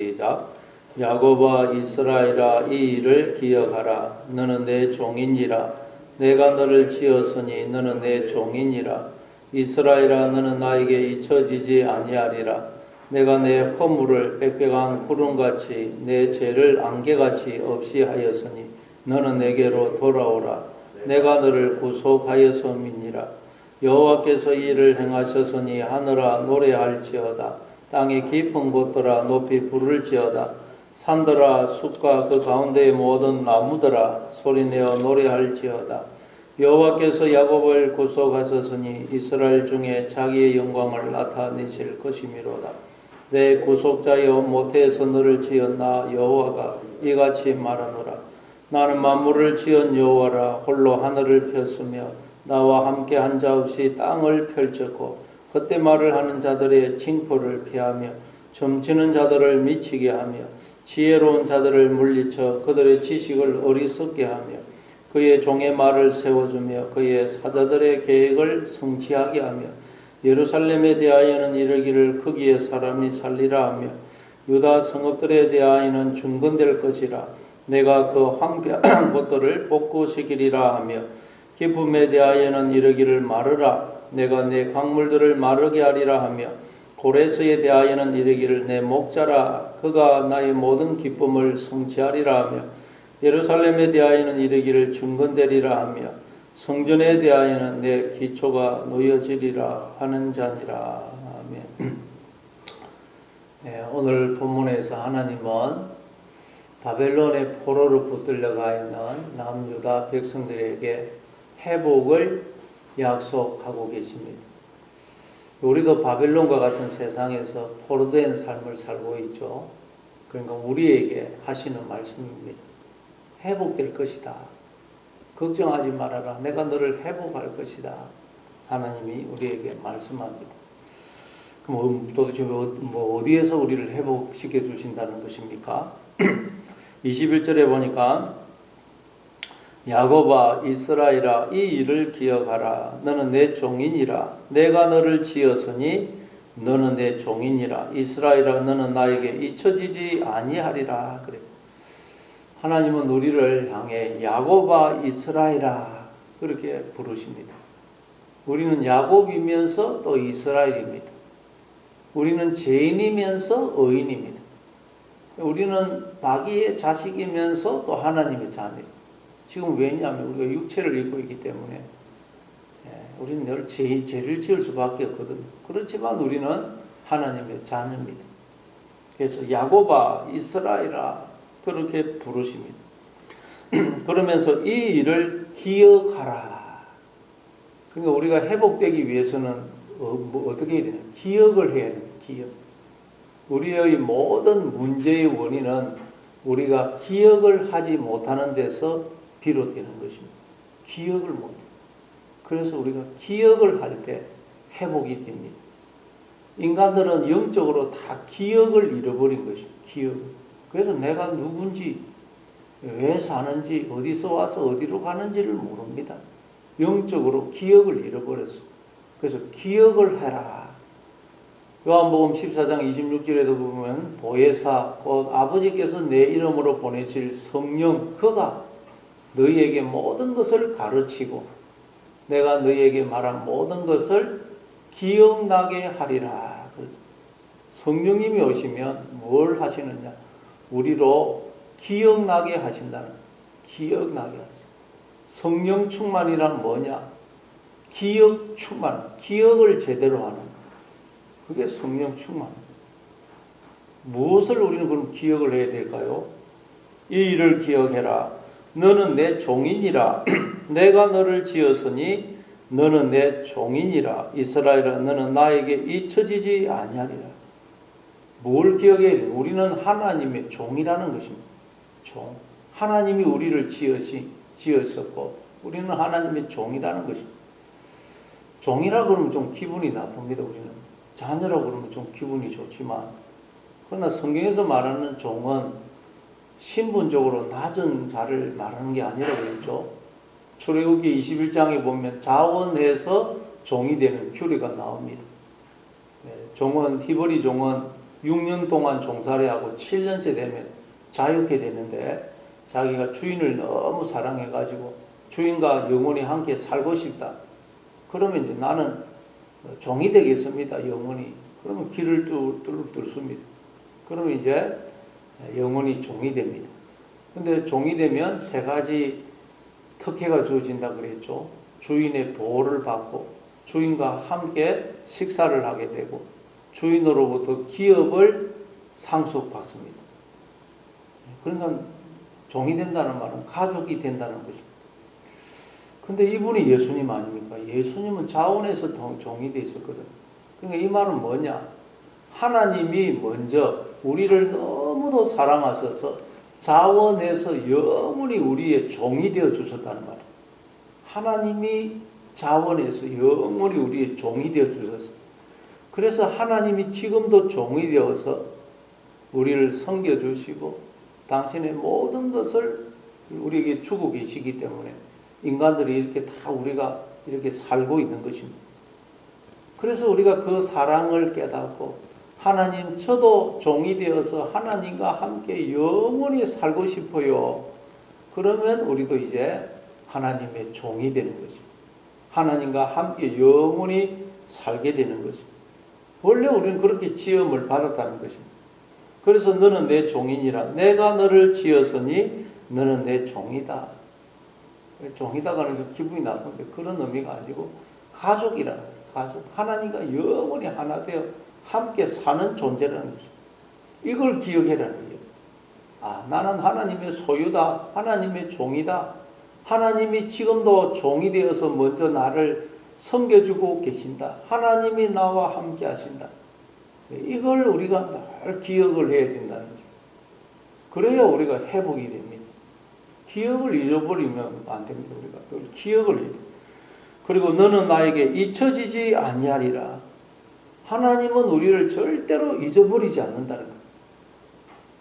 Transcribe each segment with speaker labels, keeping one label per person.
Speaker 1: 시작. 야곱아 이스라엘아 이 일을 기억하라. 너는 내 종이니라. 내가 너를 지었으니 너는 내 종이니라. 이스라엘아 너는 나에게 잊혀지지 아니하리라. 내가 내 허물을 빽빽한 구름같이 내 죄를 안개같이 없이 하였으니 너는 내게로 돌아오라. 내가 너를 구속하였음이니라. 여호와께서 이 일을 행하셨으니 하늘아 노래할지어다. 땅의 깊은 곳들아 높이 부를지어다. 산들아 숲과 그 가운데의 모든 나무들아 소리내어 노래할지어다. 여호와께서 야곱을 구속하셨으니 이스라엘 중에 자기의 영광을 나타내실 것이미로다. 내 구속자여 모태에서 너를 지은 나 여호와가 이같이 말하노라. 나는 만물을 지은 여호와라. 홀로 하늘을 폈으며 나와 함께 한 자 없이 땅을 펼쳤고 그때 말을 하는 자들의 징표를 피하며 점치는 자들을 미치게 하며 지혜로운 자들을 물리쳐 그들의 지식을 어리석게 하며 그의 종의 말을 세워주며 그의 사자들의 계획을 성취하게 하며 예루살렘에 대하여는 이르기를 거기에 사람이 살리라 하며 유다 성읍들에 대하여는 중건될 것이라. 내가 그 황폐한 곳들을 복구시키리라 하며 기쁨에 대하여는 이르기를 마르라. 내가 내 강물들을 마르게 하리라 하며 고레스에 대하여는 이르기를 내 목자라. 그가 나의 모든 기쁨을 성취하리라 하며 예루살렘에 대하여는 이르기를 중건되리라 하며 성전에 대하여는 내 기초가 놓여지리라 하는 자니라. 아멘. 네, 오늘 본문에서 하나님은 바벨론의 포로로 붙들려가 있는 남유다 백성들에게 회복을 약속하고 계십니다. 우리도 바벨론과 같은 세상에서 포로된 삶을 살고 있죠. 그러니까 우리에게 하시는 말씀입니다. 회복될 것이다. 걱정하지 말아라. 내가 너를 회복할 것이다. 하나님이 우리에게 말씀합니다. 그럼 도대체 어디에서 우리를 회복시켜 주신다는 것입니까? 21절에 보니까 야곱아 이스라엘아 이 일을 기억하라. 너는 내 종이니라. 내가 너를 지었으니 너는 내 종이니라. 이스라엘아 너는 나에게 잊혀지지 아니하리라. 그래. 하나님은 우리를 향해 야곱아 이스라엘아 그렇게 부르십니다. 우리는 야곱이면서 또 이스라엘입니다. 우리는 죄인이면서 의인입니다. 우리는 마귀의 자식이면서 또 하나님의 자녀입니다. 지금 왜냐하면 우리가 육체를 입고 있기 때문에 우리는 늘 죄를 지을 수밖에 없거든요. 그렇지만 우리는 하나님의 자녀입니다. 그래서 야곱아 이스라엘아 그렇게 부르십니다. 그러면서 이 일을 기억하라. 그러니까 우리가 회복되기 위해서는 어떻게 해야 되냐? 기억을 해야 됩니다. 기억. 우리의 모든 문제의 원인은 우리가 기억을 하지 못하는 데서 비롯되는 것입니다. 기억을 못해요. 그래서 우리가 기억을 할 때 회복이 됩니다. 인간들은 영적으로 다 기억을 잃어버린 것입니다. 기억. 그래서 내가 누군지, 왜 사는지, 어디서 와서 어디로 가는지를 모릅니다. 영적으로 기억을 잃어버렸어. 그래서 기억을 해라. 요한복음 14장 26절에도 보면 보혜사 곧 아버지께서 내 이름으로 보내실 성령 그가 너희에게 모든 것을 가르치고 내가 너희에게 말한 모든 것을 기억나게 하리라. 성령님이 오시면 뭘 하시느냐? 우리로 기억나게 하신다는 거예요. 기억나게 하세요. 성령 충만이란 뭐냐? 기억 충만, 기억을 제대로 하는 거예요. 그게 성령 충만. 무엇을 우리는 그럼 기억을 해야 될까요? 이 일을 기억해라. 너는 내 종이니라. 내가 너를 지었으니 너는 내 종이니라. 이스라엘아 너는 나에게 잊혀지지 아니하리라. 뭘 기억해야 돼? 우리는 하나님의 종이라는 것입니다. 종. 하나님이 우리를 지으셨고 우리는 하나님의 종이라는 것입니다. 종이라 그러면 좀 기분이 나쁩니다. 우리는 자녀라고 그러면 좀 기분이 좋지만 그러나 성경에서 말하는 종은 신분적으로 낮은 자를 말하는 게 아니라고 했죠. 출애굽기 21장에 보면 자원해서 종이 되는 규례가 나옵니다. 종은 히브리 종은 6년 동안 종살이 하고 7년째 되면 자유케 되는데 자기가 주인을 너무 사랑해가지고 주인과 영원히 함께 살고 싶다. 그러면 이제 나는 종이 되겠습니다. 영원히. 그러면 길을 뚫습니다. 그러면 이제 영원히 종이 됩니다. 근데 종이 되면 세 가지 특혜가 주어진다 그랬죠. 주인의 보호를 받고 주인과 함께 식사를 하게 되고 주인으로부터 기업을 상속받습니다. 그러니까 종이 된다는 말은 가족이 된다는 것입니다. 근데 이분이 예수님 아닙니까? 예수님은 자원에서 종이 돼 있었거든. 그러니까 이 말은 뭐냐? 하나님이 먼저 우리를 너무도 사랑하셔서 자원에서 영원히 우리의 종이 되어 주셨다는 말이에요. 하나님이 자원에서 영원히 우리의 종이 되어 주셨어요. 그래서 하나님이 지금도 종이 되어서 우리를 섬겨주시고 당신의 모든 것을 우리에게 주고 계시기 때문에 인간들이 이렇게 다 우리가 이렇게 살고 있는 것입니다. 그래서 우리가 그 사랑을 깨닫고 하나님 저도 종이 되어서 하나님과 함께 영원히 살고 싶어요. 그러면 우리도 이제 하나님의 종이 되는 것입니다. 하나님과 함께 영원히 살게 되는 것입니다. 원래 우리는 그렇게 지음을 받았다는 것입니다. 그래서 너는 내 종이니라. 내가 너를 지었으니 너는 내 종이다. 종이다가 하는 기분이 나쁜데 그런 의미가 아니고 가족이라는 거예요. 가족. 하나님과 영원히 하나 되어 함께 사는 존재라는 거죠. 이걸 기억해라는 거예요. 아, 나는 하나님의 소유다. 하나님의 종이다. 하나님이 지금도 종이 되어서 먼저 나를 섬겨주고 계신다. 하나님이 나와 함께 하신다. 이걸 우리가 늘 기억을 해야 된다는 거죠. 그래야 우리가 회복이 됩니다. 기억을 잊어버리면 안 됩니다. 우리가 늘 기억을 해야 됩니다. 그리고 너는 나에게 잊혀지지 아니하리라. 하나님은 우리를 절대로 잊어버리지 않는다는 거예요.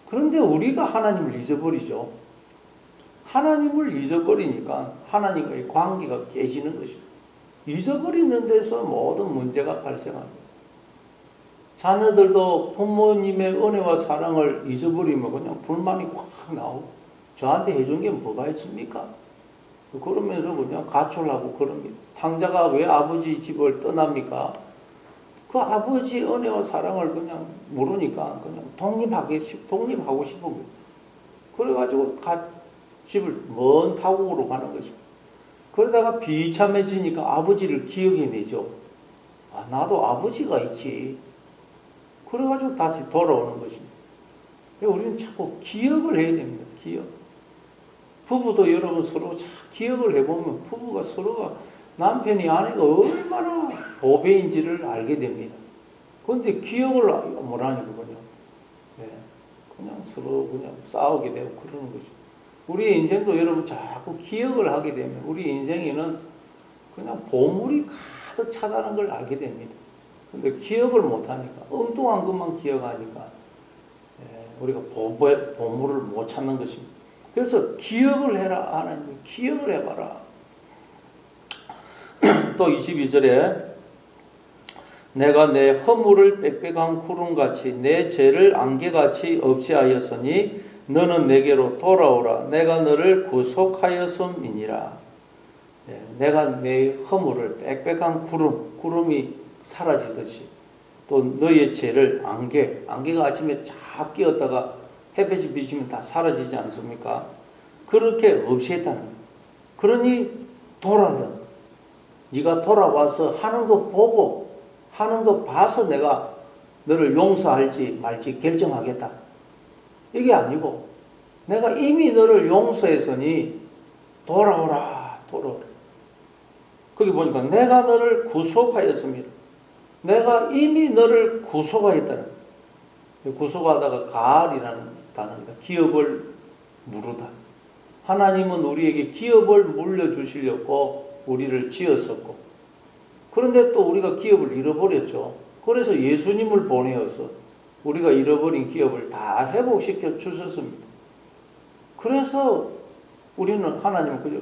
Speaker 1: 그런데 우리가 하나님을 잊어버리죠. 하나님을 잊어버리니까 하나님과의 관계가 깨지는 것입니다. 잊어버리는 데서 모든 문제가 발생합니다. 자녀들도 부모님의 은혜와 사랑을 잊어버리면 그냥 불만이 확 나오고 저한테 해준 게 뭐가 있습니까? 그러면서 그냥 가출하고 그럽니다. 탕자가 왜 아버지 집을 떠납니까? 그 아버지 은혜와 사랑을 그냥 모르니까 그냥 독립하고 싶은 거예요. 그래가지고 집을 먼 타국으로 가는 것입니다. 그러다가 비참해지니까 아버지를 기억해내죠. 아, 나도 아버지가 있지. 그래가지고 다시 돌아오는 것입니다. 우리는 자꾸 기억을 해야 됩니다. 기억. 부부도 여러분 서로 기억을 해보면 부부가 서로가 남편이 아내가 얼마나 보배인지를 알게 됩니다. 그런데 기억을 못하니까 그냥 서로 그냥 싸우게 되고 그러는 거죠. 우리 인생도 여러분 자꾸 기억을 하게 되면 우리 인생에는 그냥 보물이 가득 차다는 걸 알게 됩니다. 근데 기억을 못하니까 엉뚱한 것만 기억하니까 우리가 보물을 못 찾는 것입니다. 그래서 기억을 해라. 하나님 기억을 해봐라. 또 22절에 내가 내 허물을 빽빽한 구름같이 내 죄를 안개같이 없이 하였으니 너는 내게로 돌아오라. 내가 너를 구속하였음이니라. 내가 내 허물을 빽빽한 구름이 사라지듯이 또 너의 죄를 안개가 아침에 쫙 끼었다가 햇볕이 비치면 다 사라지지 않습니까? 그렇게 없이 했다는 거예요. 그러니 돌아오라. 네가 돌아와서 하는 거 보고 하는 거 봐서 내가 너를 용서할지 말지 결정하겠다. 이게 아니고 내가 이미 너를 용서했으니 돌아오라. 거기 보니까 내가 너를 구속하였습니다. 내가 이미 너를 구속하였다는 거예요. 구속하다가 가을이라는 단어입니다. 기업을 무르다. 하나님은 우리에게 기업을 물려주시려고 우리를 지었었고 그런데 또 우리가 기업을 잃어버렸죠. 그래서 예수님을 보내어서 우리가 잃어버린 기업을 다 회복시켜 주셨습니다. 그래서 우리는 하나님을 그저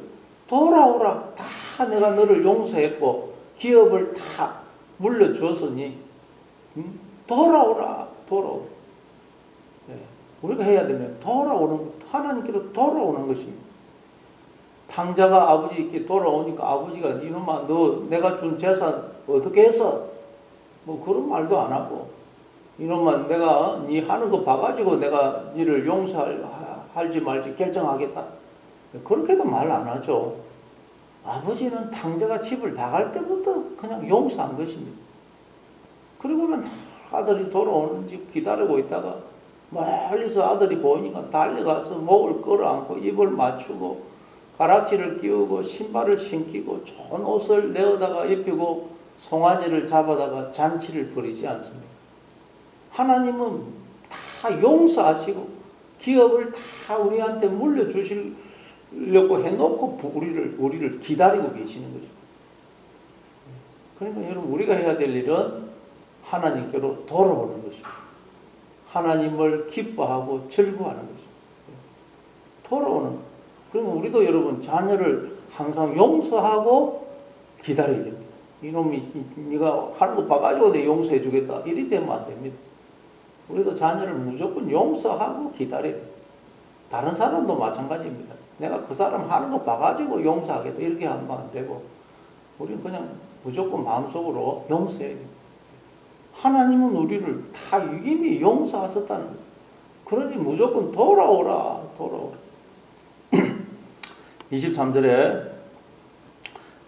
Speaker 1: 돌아오라. 다 내가 너를 용서했고 기업을 다 물려주었으니 돌아오라. 돌아오. 예. 우리가 해야 되면 하나님께로 돌아오는 것입니다. 탕자가 아버지께 돌아오니까 아버지가 이놈아 너 내가 준 재산 어떻게 했어? 뭐 그런 말도 안 하고 이놈아 내가 네 하는 거 봐가지고 내가 너를 용서할지 말지 결정하겠다. 그렇게도 말 안 하죠. 아버지는 탕자가 집을 나갈 때부터 그냥 용서한 것입니다. 그리고는 아들이 돌아오는지 기다리고 있다가 멀리서 아들이 보이니까 달려가서 목을 끌어안고 입을 맞추고 가락지를 끼우고 신발을 신기고 좋은 옷을 내어다가 입히고 송아지를 잡아다가 잔치를 벌이지 않습니다. 하나님은 다 용서하시고 기업을 다 우리한테 물려주시려고 해놓고 우리를 기다리고 계시는 거죠. 그러니까 여러분 우리가 해야 될 일은 하나님께로 돌아오는 것입니다. 하나님을 기뻐하고 즐거워하는 것입니다. 돌아오는 것. 그러면 우리도 여러분 자녀를 항상 용서하고 기다려야 됩니다. 이놈이 네가 하는 거 봐가지고 내가 용서해 주겠다. 이리 되면 안 됩니다. 우리도 자녀를 무조건 용서하고 기다려야 돼요. 다른 사람도 마찬가지입니다. 내가 그 사람 하는 거 봐가지고 용서하겠다. 이렇게 하면 안 되고 우리는 그냥 무조건 마음속으로 용서해야 돼요. 하나님은 우리를 다 이미 용서하셨다는 거예요. 그러니 무조건 돌아오라. 23절에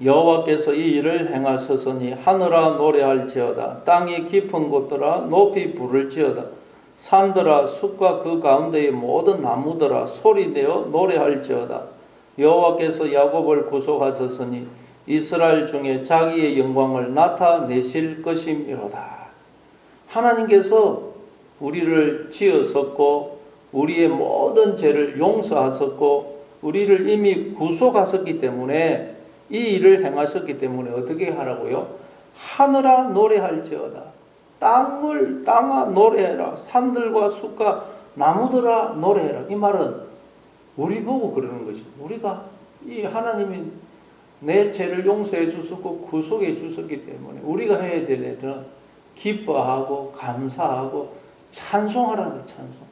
Speaker 1: 여호와께서 이 일을 행하셨으니 하늘아 노래할지어다 땅이 깊은 곳들아 높이 부를지어다 산들아 숲과 그 가운데의 모든 나무들아 소리내어 노래할지어다 여호와께서 야곱을 구속하셨으니 이스라엘 중에 자기의 영광을 나타내실 것이미로다. 하나님께서 우리를 지으셨고 우리의 모든 죄를 용서하셨고 우리를 이미 구속하셨기 때문에 이 일을 행하셨기 때문에 어떻게 하라고요? 하늘아 노래할지어다. 땅아 노래해라. 산들과 숲과 나무들아 노래해라. 이 말은 우리 보고 그러는 것입니다. 우리가 이 하나님이 내 죄를 용서해 주셨고 구속해 주셨기 때문에 우리가 해야 될 일은 기뻐하고 감사하고 찬송하라는 거예요. 찬송.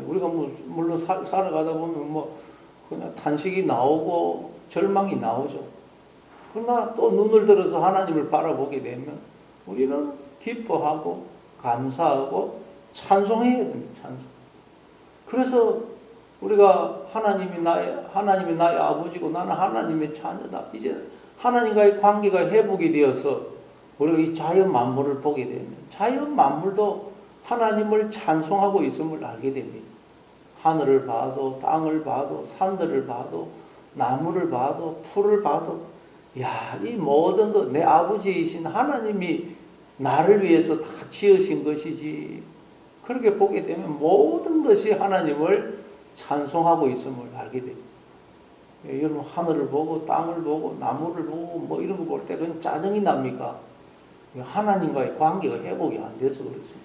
Speaker 1: 우리가 물론 살아가다 보면 그냥 탄식이 나오고 절망이 나오죠. 그러나 또 눈을 들어서 하나님을 바라보게 되면 우리는 기뻐하고 감사하고 찬송해야 됩니다. 찬송. 그래서 우리가 하나님이 나의 아버지고 나는 하나님의 자녀다. 이제 하나님과의 관계가 회복이 되어서 우리가 이 자연 만물을 보게 되면 자연 만물도 하나님을 찬송하고 있음을 알게 됩니다. 하늘을 봐도 땅을 봐도 산들을 봐도 나무를 봐도 풀을 봐도 이 모든 것 내 아버지이신 하나님이 나를 위해서 다 지으신 것이지. 그렇게 보게 되면 모든 것이 하나님을 찬송하고 있음을 알게 됩니다. 여러분 하늘을 보고 땅을 보고 나무를 보고 이런 거 볼 때 그냥 짜증이 납니까? 하나님과의 관계가 회복이 안 돼서 그렇습니다.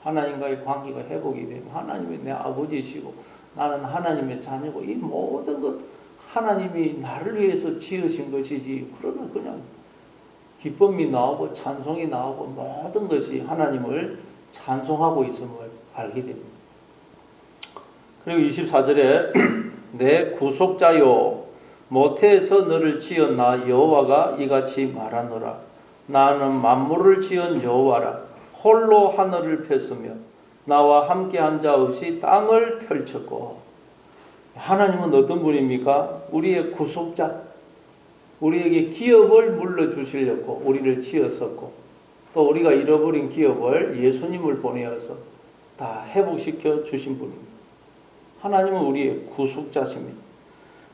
Speaker 1: 하나님과의 관계가 회복이 되면 하나님이 내 아버지이시고 나는 하나님의 자녀고 이 모든 것 하나님이 나를 위해서 지으신 것이지. 그러면 그냥 기쁨이 나오고 찬송이 나오고 모든 것이 하나님을 찬송하고 있음을 알게 됩니다. 그리고 24절에 내 구속자요 모태에서 너를 지었나 여호와가 이같이 말하노라. 나는 만물을 지은 여호와라. 홀로 하늘을 폈으며 나와 함께한 자 없이 땅을 펼쳤고. 하나님은 어떤 분입니까? 우리의 구속자. 우리에게 기업을 물려주시려고 우리를 지었었고 또 우리가 잃어버린 기업을 예수님을 보내어서 다 회복시켜 주신 분입니다. 하나님은 우리의 구속자십니다.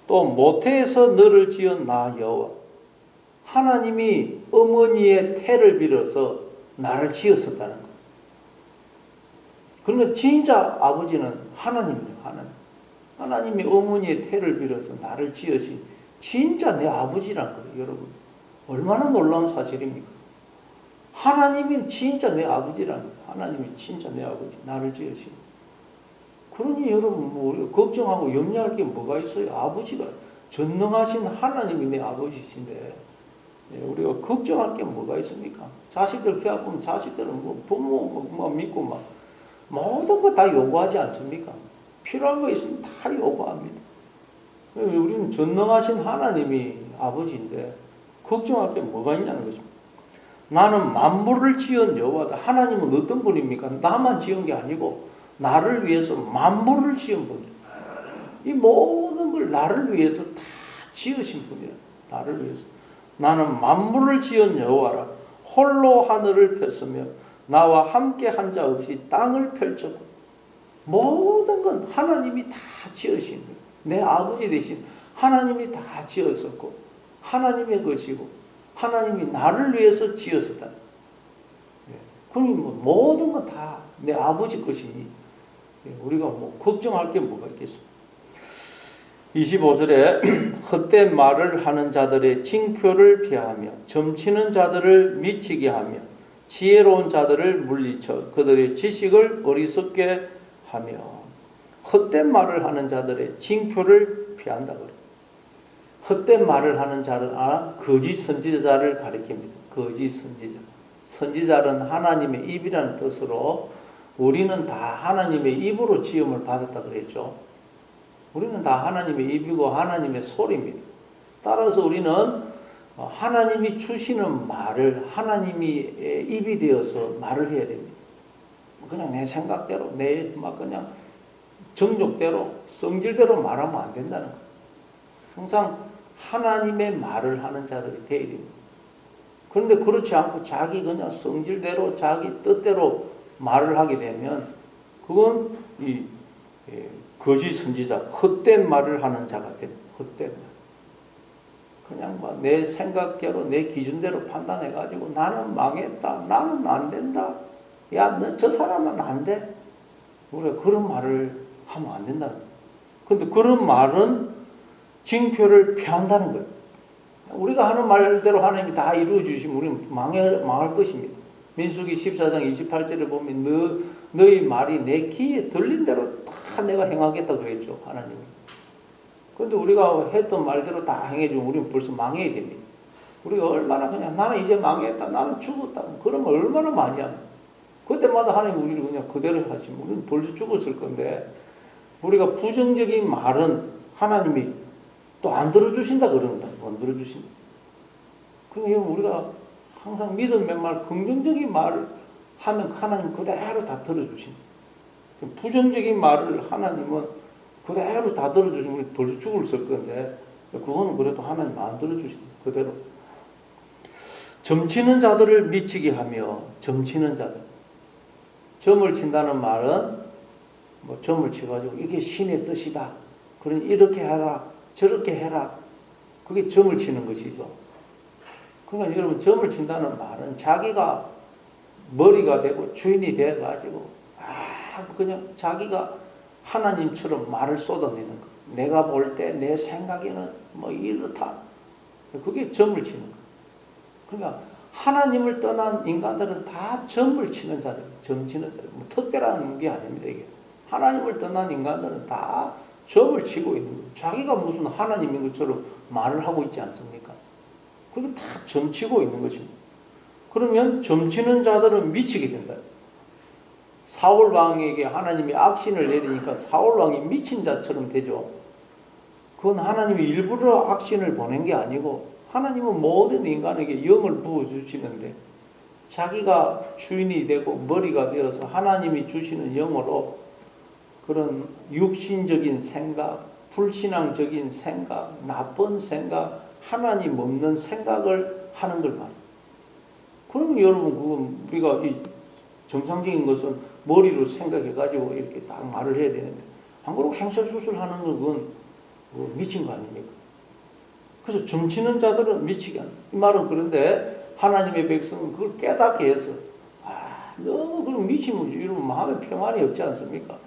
Speaker 1: 또 모태에서 너를 지은 나 여호와. 하나님이 어머니의 태를 빌어서 나를 지었었다는 것. 그러니까 진짜 아버지는 하나님이에요. 하나님이 어머니의 태를 빌어서 나를 지으신 진짜 내 아버지란 거예요. 여러분 얼마나 놀라운 사실입니까? 하나님이 진짜 내 아버지란 거예요. 하나님이 진짜 내 아버지, 나를 지으신. 그러니 여러분 우리가 걱정하고 염려할 게 뭐가 있어요? 아버지가 전능하신 하나님이 내 아버지신데 우리가 걱정할 게 뭐가 있습니까? 자식들 배 아프면 자식들은 뭐 부모 뭐 믿고 막 모든 거 다 요구하지 않습니까? 필요한 거 있으면 다 요구합니다. 우리는 전능하신 하나님이 아버지인데 걱정할 게 뭐가 있냐는 것입니다. 나는 만물을 지은 여호와다. 하나님은 어떤 분입니까? 나만 지은 게 아니고 나를 위해서 만물을 지은 분이에요. 이 모든 걸 나를 위해서 다 지으신 분이에요. 나를 위해서. 나는 만물을 지은 여호와라. 홀로 하늘을 폈으며 나와 함께 한 자 없이 땅을 펼쳤고. 모든 건 하나님이 다 지으신 거예요. 내 아버지 대신 하나님이 다 지었었고 하나님의 것이고 하나님이 나를 위해서 지었었다. 그러니 모든 건 다 내 아버지 것이니 우리가 뭐 걱정할 게 뭐가 있겠습니까? 25절에 헛된 말을 하는 자들의 징표를 피하며 점치는 자들을 미치게 하며 지혜로운 자들을 물리쳐 그들의 지식을 어리석게 하며 헛된 말을 하는 자들의 징표를 피한다 그래요. 헛된 말을 하는 자는 거짓 선지자를 가리킵니다. 거짓 선지자. 선지자는 하나님의 입이라는 뜻으로 우리는 다 하나님의 입으로 지음을 받았다 그랬죠. 우리는 다 하나님의 입이고 하나님의 소리입니다. 따라서 우리는 하나님이 주시는 말을 하나님이 입이 되어서 말을 해야 됩니다. 그냥 내 생각대로 내 막 그냥 정욕대로 성질대로 말하면 안 된다는 거예요. 항상 하나님의 말을 하는 자들이 되어야 됩니다. 그런데 그렇지 않고 자기 그냥 성질대로 자기 뜻대로 말을 하게 되면 그건 이 거짓 선지자, 헛된 말을 하는 자가 됩니다. 헛된 말. 그냥 막 내 생각대로 내 기준대로 판단해가지고 나는 망했다, 나는 안 된다, 야, 너 저 사람은 안 돼. 우리가 그런 말을 하면 안 된다는 거예요. 근데 그런 말은 징표를 피한다는 거예요. 우리가 하는 말대로 하나님이 다 이루어 주시면 우리는 망할 것입니다. 민수기 14장 28절에 보면 너희 말이 내 귀에 들린 대로 다 내가 행하겠다 그랬죠. 하나님이. 그런데 우리가 했던 말대로 다 행해주면 우리는 벌써 망해야 됩니다. 우리가 얼마나 그냥 나는 이제 망했다, 나는 죽었다, 그러면 얼마나 많이 합니까? 그때마다 하나님 우리를 그냥 그대로 하시면 우리는 벌써 죽었을 건데 우리가 부정적인 말은 하나님이 또 안 들어주신다 그럽니다. 안 들어주신다. 그러니까 우리가 항상 믿음의 말, 긍정적인 말을 하면 하나님 그대로 다 들어주신다. 부정적인 말을 하나님은 그대로 다 들어주시면 우리 벌써 죽었을 건데 그거는 그래도 하나님 안 들어주신다. 그대로. 점치는 자들을 미치게 하며 점치는 자들. 점을 친다는 말은 뭐 점을 치가지고 이게 신의 뜻이다. 그러니 이렇게 해라. 저렇게 해라. 그게 점을 치는 것이죠. 그러니까 여러분 점을 친다는 말은 자기가 머리가 되고 주인이 돼가지고 그냥 자기가 하나님처럼 말을 쏟아내는 거. 내가 볼 때 내 생각에는 뭐 이렇다. 그게 점을 치는 거. 그러니까 하나님을 떠난 인간들은 다 점을 치는 자들, 점 치는 자들. 뭐 특별한 게 아닙니다 이게. 하나님을 떠난 인간들은 다 점을 치고 있는 거예요. 자기가 무슨 하나님인 것처럼 말을 하고 있지 않습니까? 그게 다 점치고 있는 것입니다. 그러면 점치는 자들은 미치게 된다. 사울 왕에게 하나님이 악신을 내리니까 사울 왕이 미친 자처럼 되죠. 그건 하나님이 일부러 악신을 보낸 게 아니고 하나님은 모든 인간에게 영을 부어주시는데 자기가 주인이 되고 머리가 되어서 하나님이 주시는 영으로 그런 육신적인 생각, 불신앙적인 생각, 나쁜 생각, 하나님 없는 생각을 하는 걸 말이에요. 그러면 여러분 그건 우리가 이 정상적인 것은 머리로 생각해가지고 이렇게 딱 말을 해야 되는데 안 그러고 행설수설하는 건 미친 거 아닙니까? 그래서 점치는 자들은 미치게 한다. 이 말은 그런데 하나님의 백성은 그걸 깨닫게 해서 너무 그럼 미치면 이러면 마음에 평안이 없지 않습니까?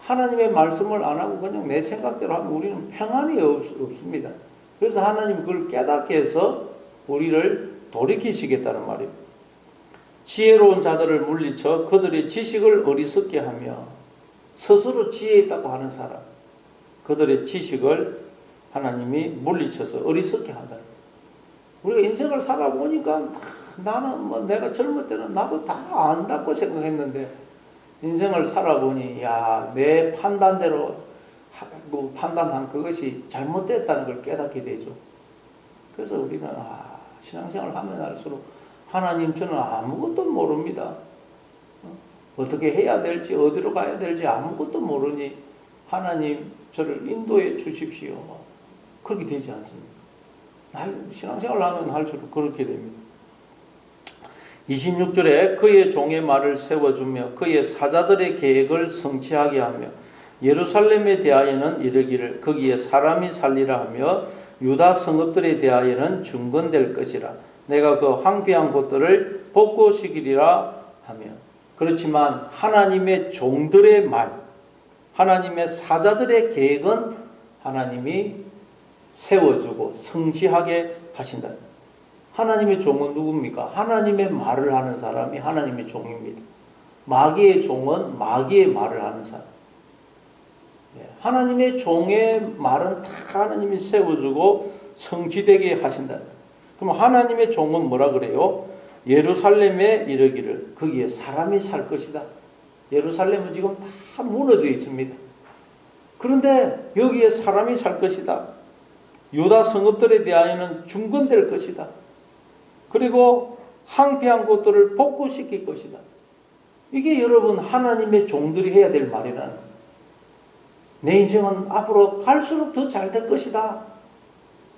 Speaker 1: 하나님의 말씀을 안 하고 그냥 내 생각대로 하면 우리는 평안이 없습니다. 그래서 하나님 그걸 깨닫게 해서 우리를 돌이키시겠다는 말이에요. 지혜로운 자들을 물리쳐 그들의 지식을 어리석게 하며 스스로 지혜 있다고 하는 사람 그들의 지식을 하나님이 물리쳐서 어리석게 한다. 우리가 인생을 살아보니까 나는 뭐 내가 젊을 때는 나도 다 안다고 생각했는데 인생을 살아보니 야, 내 판단대로 판단한 그것이 잘못됐다는 걸 깨닫게 되죠. 그래서 우리는 신앙생활을 하면 할수록 하나님 저는 아무것도 모릅니다. 어떻게 해야 될지 어디로 가야 될지 아무것도 모르니 하나님 저를 인도해 주십시오. 그렇게 되지 않습니다. 신앙생활을 하면 할수록 그렇게 됩니다. 26절에 그의 종의 말을 세워주며 그의 사자들의 계획을 성취하게 하며 예루살렘에 대하여는 이르기를 거기에 사람이 살리라 하며 유다 성읍들에 대하여는 중건될 것이라 내가 그 황폐한 곳들을 복구시키리라 하며 그렇지만 하나님의 종들의 말 하나님의 사자들의 계획은 하나님이 세워주고 성취하게 하신다. 하나님의 종은 누굽니까? 하나님의 말을 하는 사람이 하나님의 종입니다. 마귀의 종은 마귀의 말을 하는 사람. 하나님의 종의 말은 다 하나님이 세워주고 성취되게 하신다. 그럼 하나님의 종은 뭐라 그래요? 예루살렘에 이르기를 거기에 사람이 살 것이다. 예루살렘은 지금 다 무너져 있습니다. 그런데 여기에 사람이 살 것이다. 유다 성읍들에 대하여는 중건될 것이다. 그리고 황폐한 곳들을 복구시킬 것이다. 이게 여러분 하나님의 종들이 해야 될 말이라는 거예요. 내 인생은 앞으로 갈수록 더 잘 될 것이다.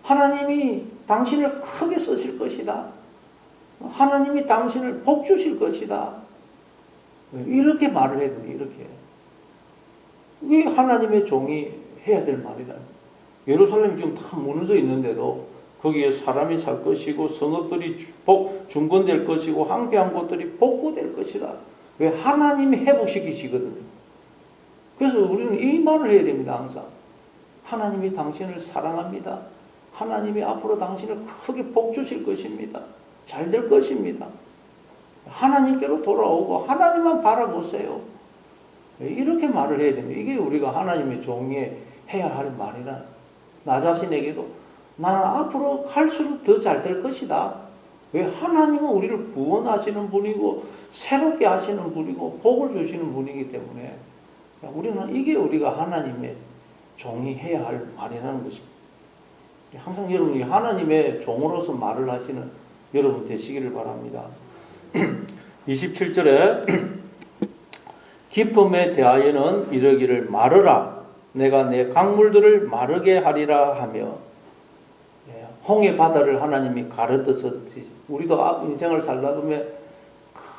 Speaker 1: 하나님이 당신을 크게 쓰실 것이다. 하나님이 당신을 복 주실 것이다. 이렇게 말을 해야 돼요. 이렇게. 이게 하나님의 종이 해야 될 말이다. 예루살렘이 지금 다 무너져 있는데도 거기에 사람이 살 것이고 성읍들이 중건될 것이고 황폐한 곳들이 복구될 것이다. 왜? 하나님이 회복시키시거든요. 그래서 우리는 이 말을 해야 됩니다. 항상. 하나님이 당신을 사랑합니다. 하나님이 앞으로 당신을 크게 복 주실 것입니다. 잘 될 것입니다. 하나님께로 돌아오고 하나님만 바라보세요. 이렇게 말을 해야 됩니다. 이게 우리가 하나님의 종이 해야 할 말이라. 나 자신에게도 나는 앞으로 갈수록 더 잘 될 것이다. 왜? 하나님은 우리를 구원하시는 분이고 새롭게 하시는 분이고 복을 주시는 분이기 때문에 우리는 이게 우리가 하나님의 종이 해야 할 말이라는 것입니다. 항상 여러분이 하나님의 종으로서 말을 하시는 여러분 되시기를 바랍니다. 27절에 기쁨에 대하여는 이르기를 마르라 내가 내 강물들을 마르게 하리라 하며 홍해 바다를 하나님이 가르듯이 우리도 인생을 살다 보면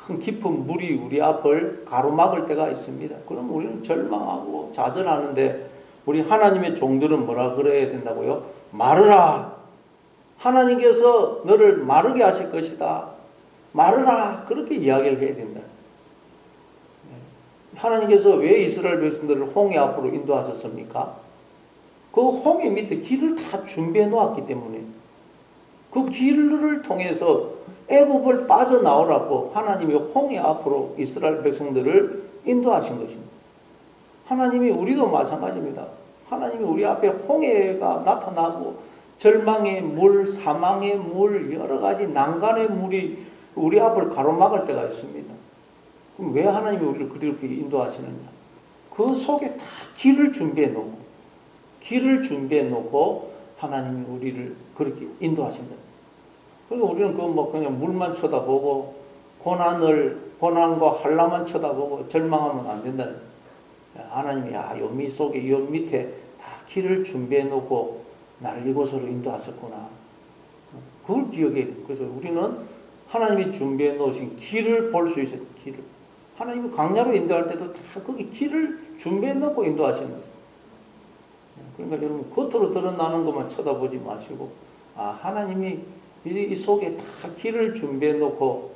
Speaker 1: 큰 깊은 물이 우리 앞을 가로막을 때가 있습니다. 그럼 우리는 절망하고 좌절하는데 우리 하나님의 종들은 뭐라 그래야 된다고요? 마르라. 하나님께서 너를 마르게 하실 것이다. 마르라. 그렇게 이야기를 해야 된다. 하나님께서 왜 이스라엘 백성들을 홍해 앞으로 인도하셨습니까? 그 홍해 밑에 길을 다 준비해 놓았기 때문에 그 길을 통해서 애굽을 빠져나오라고 하나님이 홍해 앞으로 이스라엘 백성들을 인도하신 것입니다. 하나님이 우리도 마찬가지입니다. 하나님이 우리 앞에 홍해가 나타나고 절망의 물, 사망의 물, 여러 가지 난간의 물이 우리 앞을 가로막을 때가 있습니다. 그럼 왜 하나님이 우리를 그렇게 인도하시느냐? 그 속에 다 길을 준비해 놓고 하나님이 우리를 그렇게 인도하신다. 그러니까 우리는 그냥 물만 쳐다보고 고난과 한란만 쳐다보고 절망하면 안 된다. 하나님이 요 속에 요 밑에 다 길을 준비해 놓고 나를 이곳으로 인도하셨구나. 그걸 기억해야 돼. 그래서 우리는 하나님이 준비해 놓으신 길을 볼 수 있어요. 길을. 하나님이 광야로 인도할 때도 다 거기 길을 준비해 놓고 인도하시는 거죠. 그러니까 여러분 겉으로 드러나는 것만 쳐다보지 마시고 하나님이 이 속에 다 길을 준비해 놓고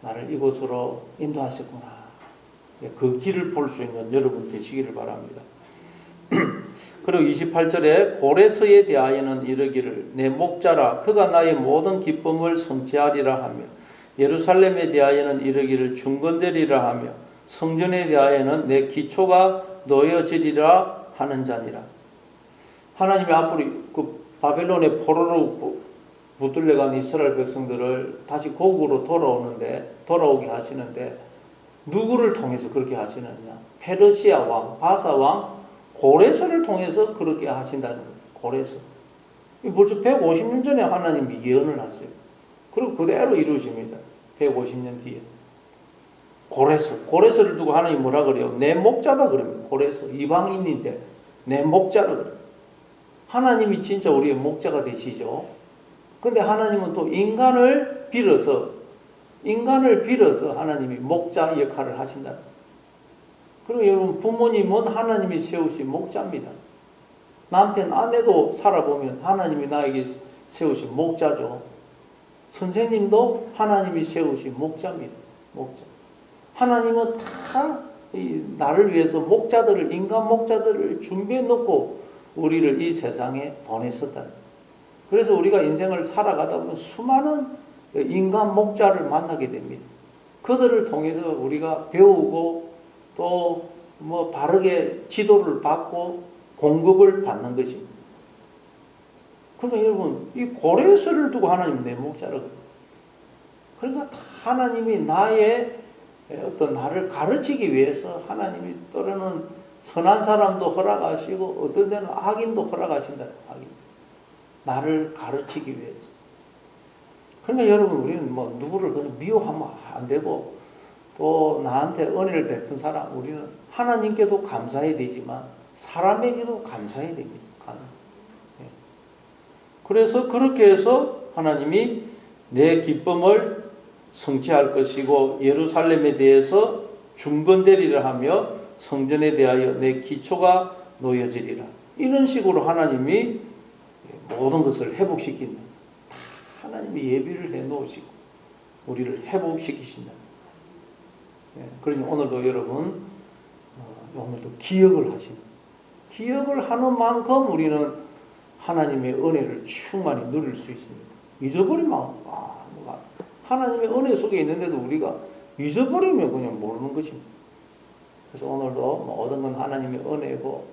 Speaker 1: 나를 이곳으로 인도하셨구나. 그 길을 볼 수 있는 여러분 되시기를 바랍니다. 그리고 28절에 고레스에 대하여는 이르기를 내 목자라 그가 나의 모든 기쁨을 성취하리라 하며 예루살렘에 대하여는 이르기를 중건되리라 하며 성전에 대하여는 내 기초가 놓여지리라 하는 자니라. 하나님이 앞으로 그 바벨론의 포로로 붙들려간 이스라엘 백성들을 다시 고국으로 돌아오게 하시는데 누구를 통해서 그렇게 하시느냐? 페르시아 왕, 바사 왕 고레스를 통해서 그렇게 하신다는 거예요. 고레스. 벌써 150년 전에 하나님이 예언을 하세요. 그리고 그대로 이루어집니다. 150년 뒤에. 고레스를 두고 하나님 뭐라 그래요? 내 목자다 그럽니다. 고레스. 이방인인데 내 목자라 그래요. 하나님이 진짜 우리의 목자가 되시죠. 근데 하나님은 또 인간을 빌어서 하나님이 목자 역할을 하신다. 그리고 여러분, 부모님은 하나님이 세우신 목자입니다. 남편, 아내도 살아보면 하나님이 나에게 세우신 목자죠. 선생님도 하나님이 세우신 목자입니다. 목자. 하나님은 다 나를 위해서 인간 목자들을 준비해 놓고 우리를 이 세상에 보냈었다. 그래서 우리가 인생을 살아가다 보면 수많은 인간 목자를 만나게 됩니다. 그들을 통해서 우리가 배우고 또 바르게 지도를 받고 공급을 받는 것입니다. 그러니까 여러분, 이 고레스를 두고 하나님 내 목자라고. 그러니까 하나님이 나의 나를 가르치기 위해서 하나님이 때로는 선한 사람도 허락하시고 어떤 데는 악인도 허락하신다. 악인. 나를 가르치기 위해서. 그러니까 여러분, 우리는 누구를 미워하면 안 되고 또 나한테 은혜를 베푼 사람, 우리는 하나님께도 감사해야 되지만 사람에게도 감사해야 됩니다. 그래서 그렇게 해서 하나님이 내 기쁨을 성취할 것이고 예루살렘에 대해서 중건되리라 하며 성전에 대하여 내 기초가 놓여지리라. 이런 식으로 하나님이 모든 것을 회복시킨다. 하나님이 예비를 해놓으시고 우리를 회복시키신다. 그러니 오늘도 여러분, 오늘도 기억을 하십니다. 기억을 하는 만큼 우리는 하나님의 은혜를 충만히 누릴 수 있습니다. 잊어버리면 하나님의 은혜 속에 있는데도 우리가 잊어버리면 그냥 모르는 것입니다. 그래서 오늘도 모든 건 하나님의 은혜고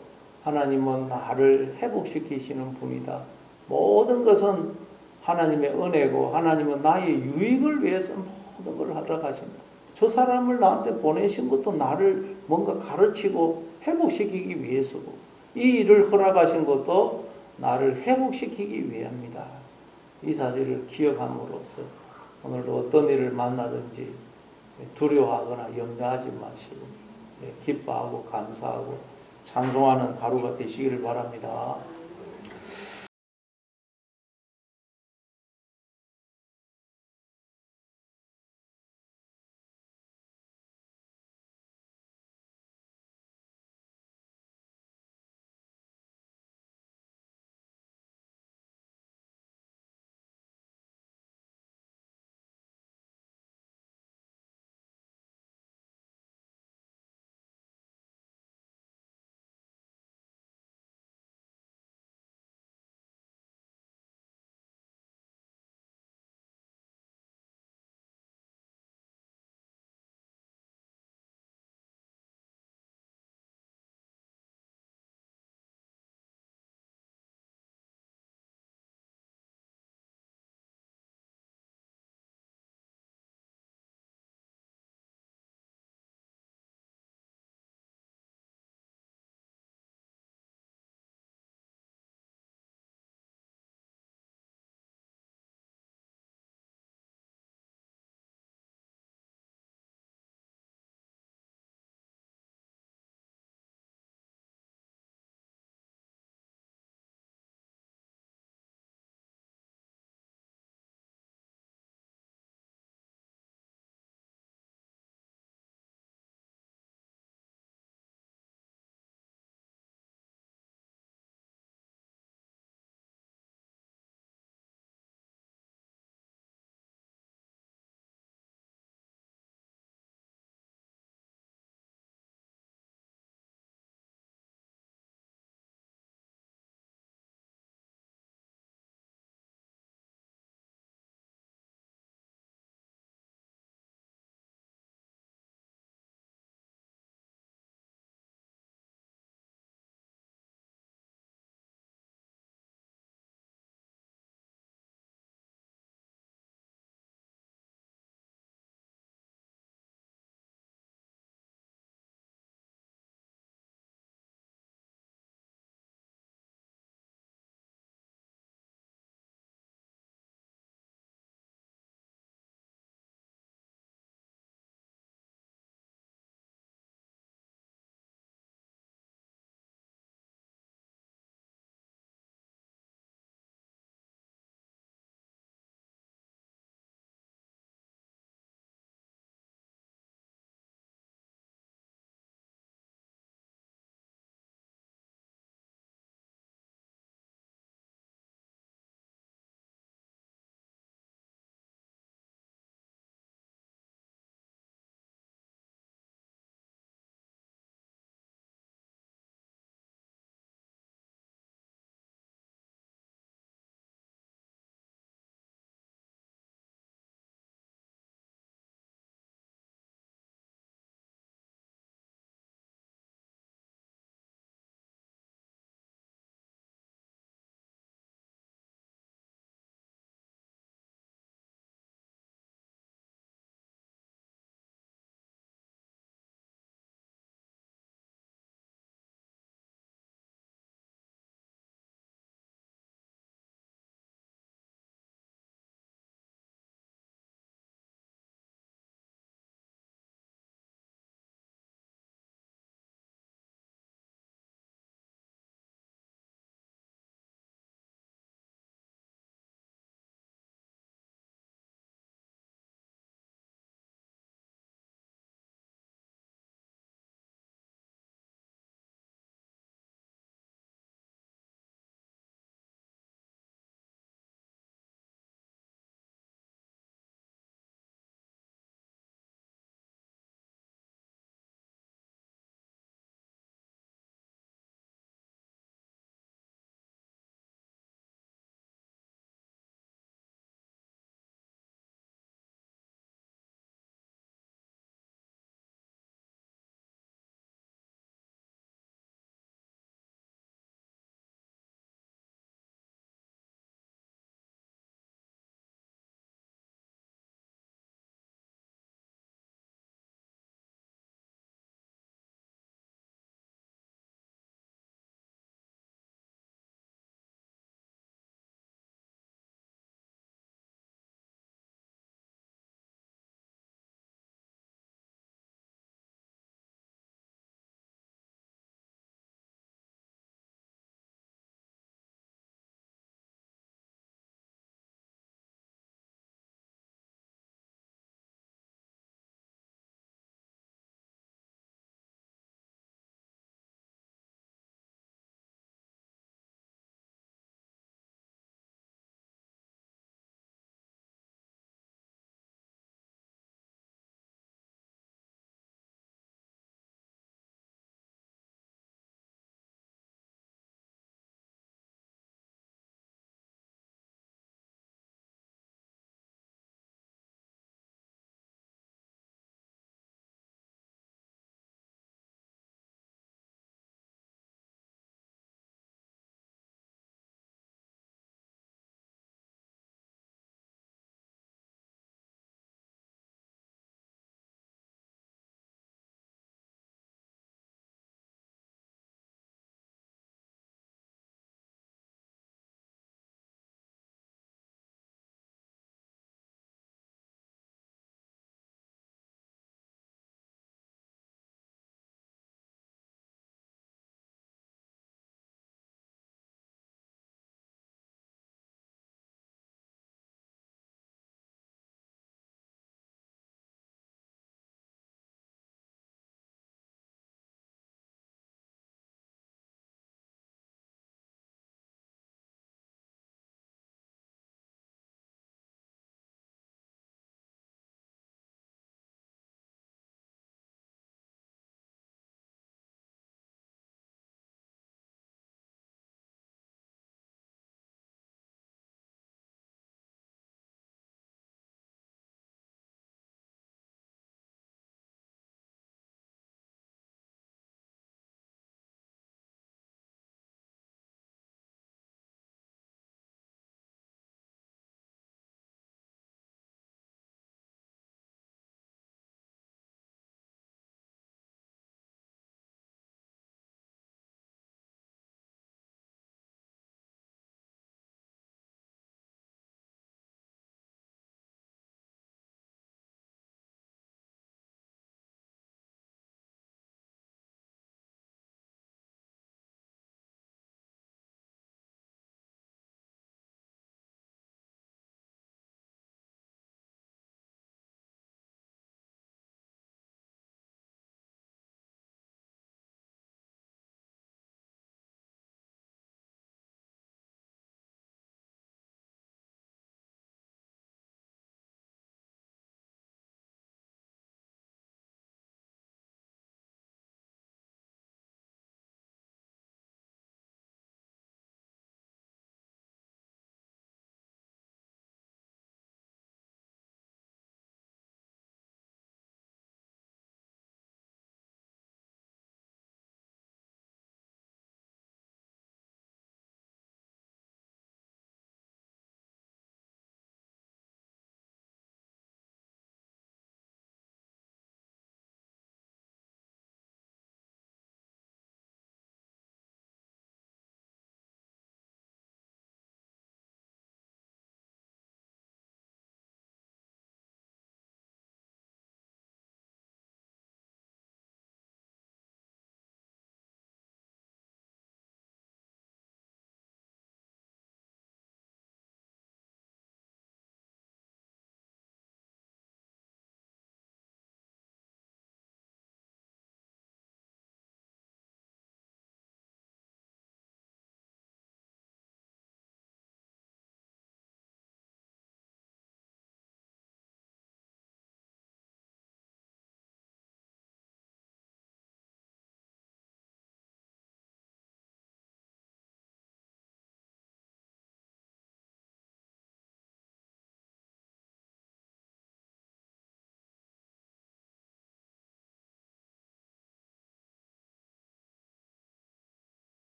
Speaker 1: 하나님은 나를 회복시키시는 분이다. 모든 것은 하나님의 은혜고 하나님은 나의 유익을 위해서 모든 걸 하러 가신다. 저 사람을 나한테 보내신 것도 나를 뭔가 가르치고 회복시키기 위해서고 이 일을 허락하신 것도 나를 회복시키기 위함이다. 이 사실을 기억함으로써 오늘도 어떤 일을 만나든지 두려워하거나 염려하지 마시고 기뻐하고 감사하고 찬송하는 하루가 되시기를 바랍니다.